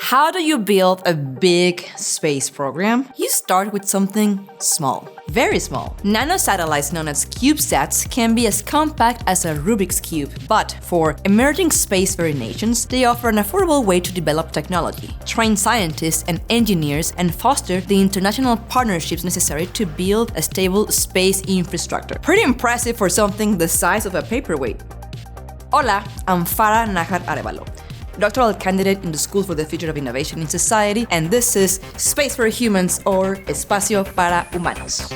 How do you build a big space program? You start with something small. Very small. Nanosatellites known as CubeSats can be as compact as a Rubik's Cube, but for emerging spacefaring nations, they offer an affordable way to develop technology, train scientists and engineers, and foster the international partnerships necessary to build a stable space infrastructure. Pretty impressive for something the size of a paperweight. Hola, I'm Farah Najar Arevalo, doctoral candidate in the School for the Future of Innovation in Society, and this is Space for Humans, or Espacio para Humanos.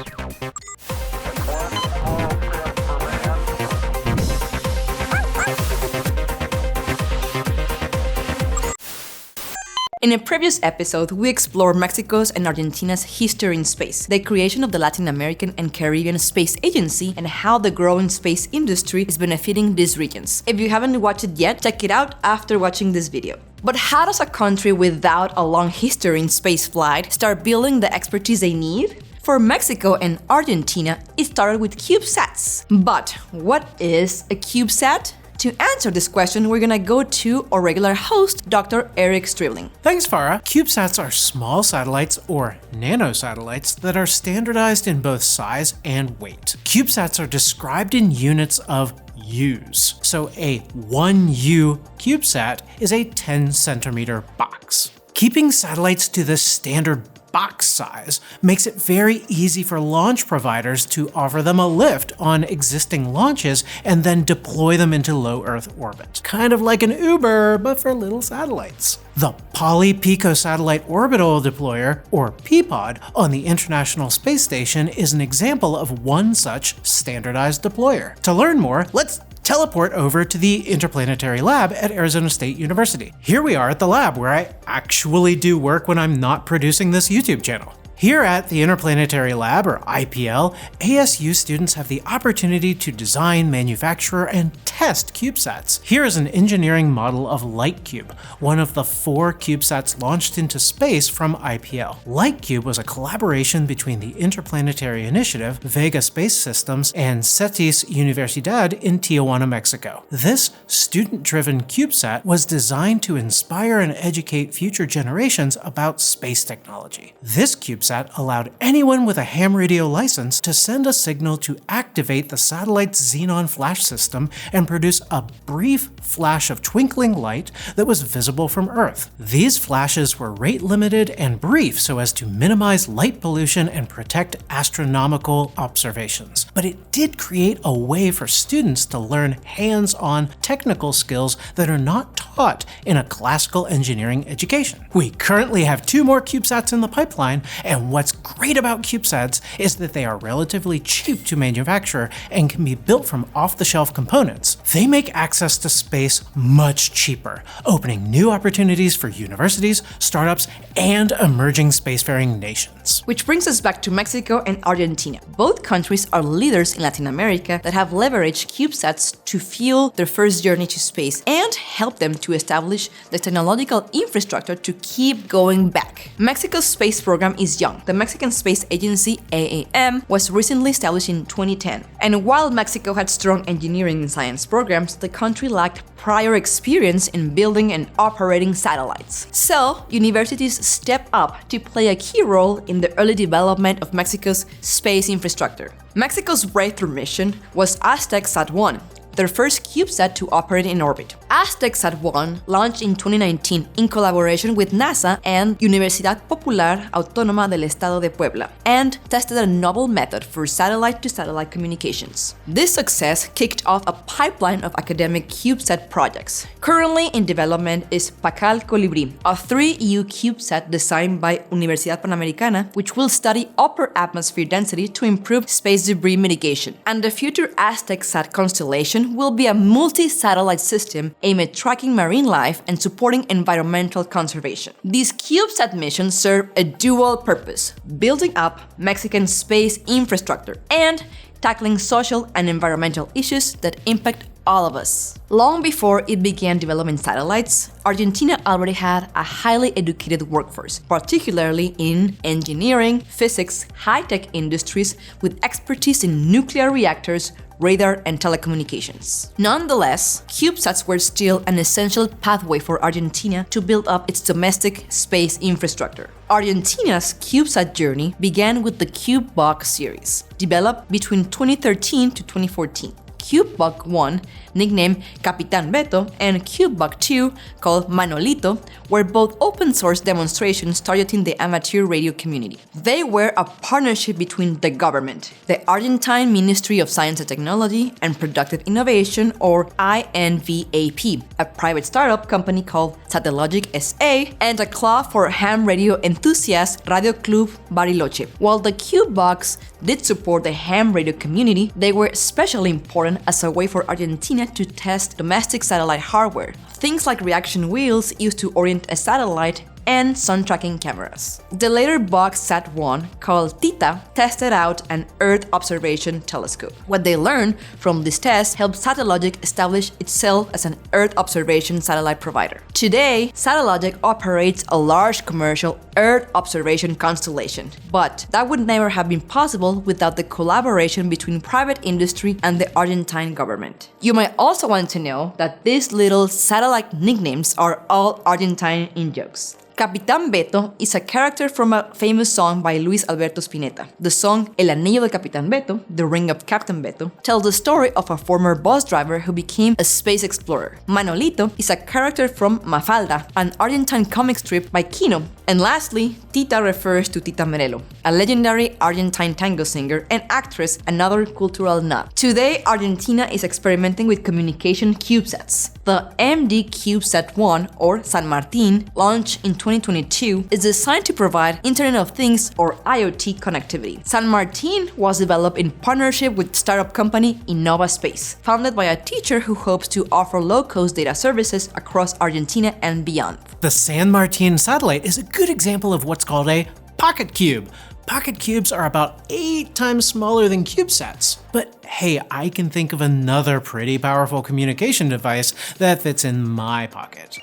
In a previous episode, we explored Mexico's and Argentina's history in space, the creation of the Latin American and Caribbean Space Agency, and how the growing space industry is benefiting these regions. If you haven't watched it yet, check it out after watching this video. But how does a country without a long history in spaceflight start building the expertise they need? For Mexico and Argentina, it started with CubeSats. But what is a CubeSat? To answer this question, we're gonna go to our regular host, Dr. Eric Stribling. Thanks, Farah. CubeSats are small satellites, or nanosatellites, that are standardized in both size and weight. CubeSats are described in units of U's. So a 1U CubeSat is a 10-centimeter box. Keeping satellites to the standard box size makes it very easy for launch providers to offer them a lift on existing launches and then deploy them into low Earth orbit. Kind of like an Uber, but for little satellites. The Poly-Pico Satellite Orbital Deployer, or PPOD, on the International Space Station is an example of one such standardized deployer. To learn more, let's teleport over to the Interplanetary Lab at Arizona State University. Here we are at the lab where I actually do work when I'm not producing this YouTube channel. Here at the Interplanetary Lab, or IPL, ASU students have the opportunity to design, manufacture, and test CubeSats. Here is an engineering model of LightCube, one of the 4 CubeSats launched into space from IPL. LightCube was a collaboration between the Interplanetary Initiative, Vega Space Systems, and CETIS Universidad in Tijuana, Mexico. This student-driven CubeSat was designed to inspire and educate future generations about space technology. This CubeSat allowed anyone with a ham radio license to send a signal to activate the satellite's xenon flash system and produce a brief flash of twinkling light that was visible from Earth. These flashes were rate limited and brief so as to minimize light pollution and protect astronomical observations. But it did create a way for students to learn hands-on technical skills that are not taught in a classical engineering education. We currently have 2 more CubeSats in the pipeline, and what's great about CubeSats is that they are relatively cheap to manufacture and can be built from off-the-shelf components. They make access to space much cheaper, opening new opportunities for universities, startups, and emerging spacefaring nations. Which brings us back to Mexico and Argentina. Both countries are leaders in Latin America that have leveraged CubeSats to fuel their first journey to space and help them to establish the technological infrastructure to keep going back. Mexico's space program is young. The Mexican Space Agency, AAM, was recently established in 2010. And while Mexico had strong engineering and science programs, the country lacked prior experience in building and operating satellites. So, universities stepped up to play a key role in the early development of Mexico's space infrastructure. Mexico's breakthrough mission was AztecSat-1, their first CubeSat to operate in orbit. AztecSat-1 launched in 2019 in collaboration with NASA and Universidad Popular Autónoma del Estado de Puebla, and tested a novel method for satellite-to-satellite communications. This success kicked off a pipeline of academic CubeSat projects. Currently in development is Pacal Colibrí, a 3U CubeSat designed by Universidad Panamericana, which will study upper atmosphere density to improve space debris mitigation. And the future AztecSat constellation will be a multi-satellite system aimed at tracking marine life and supporting environmental conservation. These CubeSat missions serve a dual purpose: building up Mexican space infrastructure and tackling social and environmental issues that impact all of us. Long before it began developing satellites, Argentina already had a highly educated workforce, particularly in engineering, physics, high-tech industries with expertise in nuclear reactors, radar, and telecommunications. Nonetheless, CubeSats were still an essential pathway for Argentina to build up its domestic space infrastructure. Argentina's CubeSat journey began with the CubeBug series, developed between 2013 to 2014. CubeBug 1, nicknamed Capitán Beto, and CubeBug 2, called Manolito, were both open-source demonstrations targeting the amateur radio community. They were a partnership between the government, the Argentine Ministry of Science and Technology and Productive Innovation, or INVAP, a private startup company called Satellogic SA, and a club for ham radio enthusiasts, Radio Club Bariloche. While the CubeBugs did support the ham radio community, they were especially important as a way for Argentina to test domestic satellite hardware. Things like reaction wheels used to orient a satellite and sun tracking cameras. The later CubeSat-1, called Tita, tested out an Earth observation telescope. What they learned from this test helped Satellogic establish itself as an Earth observation satellite provider. Today, Satellogic operates a large commercial Earth observation constellation, but that would never have been possible without the collaboration between private industry and the Argentine government. You might also want to know that these little satellite nicknames are all Argentine in-jokes. Capitán Beto is a character from a famous song by Luis Alberto Spinetta. The song El Anillo de Capitán Beto, The Ring of Captain Beto, tells the story of a former bus driver who became a space explorer. Manolito is a character from Mafalda, an Argentine comic strip by Kino. And lastly, Tita refers to Tita Merelo, a legendary Argentine tango singer and actress, another cultural nod. Today, Argentina is experimenting with communication CubeSats. The MD CubeSat-1, or San Martin, launched in 2022, is designed to provide Internet of Things, or IoT, connectivity. San Martin was developed in partnership with startup company Innova Space, founded by a teacher who hopes to offer low-cost data services across Argentina and beyond. The San Martin satellite is a good example of what's called a pocket cube. Pocket cubes are about 8 times smaller than CubeSats. But hey, I can think of another pretty powerful communication device that fits in my pocket.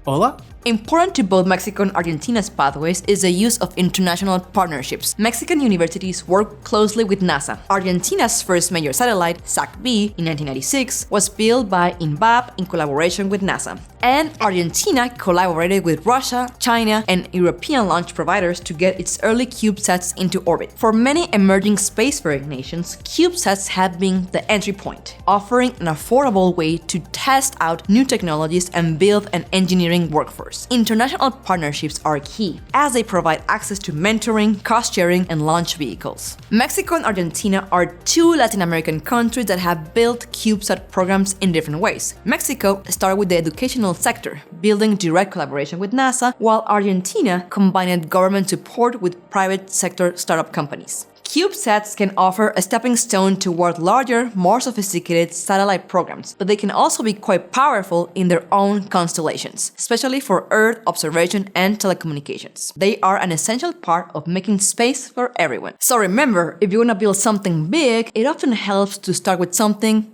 Hola? Important to both Mexico and Argentina's pathways is the use of international partnerships. Mexican universities work closely with NASA. Argentina's first major satellite, SAC-B, in 1996, was built by INVAP in collaboration with NASA. And Argentina collaborated with Russia, China, and European launch providers to get its early CubeSats into orbit. For many emerging spacefaring nations, CubeSats have been the entry point, offering an affordable way to test out new technologies and build an engineering workforce. International partnerships are key, as they provide access to mentoring, cost-sharing, and launch vehicles. Mexico and Argentina are two Latin American countries that have built CubeSat programs in different ways. Mexico started with the educational sector, building direct collaboration with NASA, while Argentina combined government support with private sector startup companies. CubeSats can offer a stepping stone toward larger, more sophisticated satellite programs, but they can also be quite powerful in their own constellations, especially for Earth observation and telecommunications. They are an essential part of making space for everyone. So remember, if you want to build something big, it often helps to start with something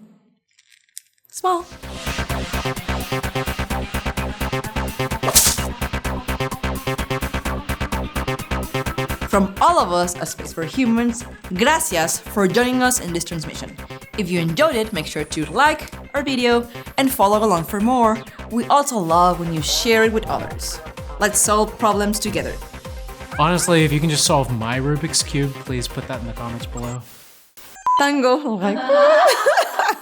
small. From all of us at Space for Humans, gracias for joining us in this transmission. If you enjoyed it, make sure to like our video and follow along for more. We also love when you share it with others. Let's solve problems together. Honestly, if you can just solve my Rubik's Cube, please put that in the comments below. Tango. Oh my God.